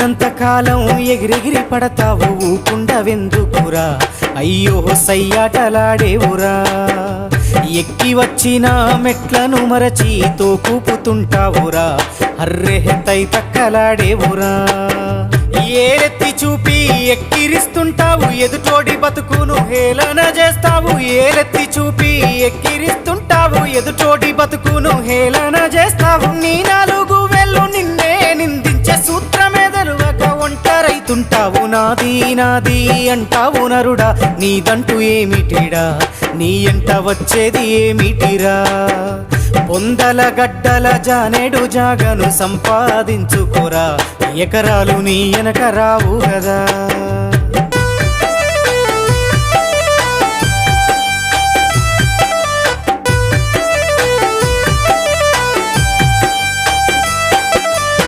ఉన్నంత కాలం ఎగిరెగిరి పడతావు ఊకుండవెందుకురా అయ్యో సయ్యాటలాడేవురా ఎక్కి వచ్చిన మెట్లను మరచి తోకూపుతుంటావురా అర్రె తై తక్కలాడేవురా ఏలెత్తి చూపి ఎక్కిరిస్తుంటావు ఎదుటోడి బతుకును హేళన చేస్తావు ఏలెత్తి చూపి ఎక్కిరిస్తుంటావు ఎదుటోడి బతుకును హేళన చేస్తావు నీ నాలుగు వేళ్ళు నిన్నే నిందించే సూత్రమెదలువక ఒంటరైతుంటావు నాది నాది అంటావు నరుడా నీదంటూ ఏమిటిడా నీ ఎంట వచ్చేది ఏమిటిరా పొందల గడ్డల జానేడు జాగను సంపాదించుకోరా ఎకరాలు నీ వెనక రావు కదా।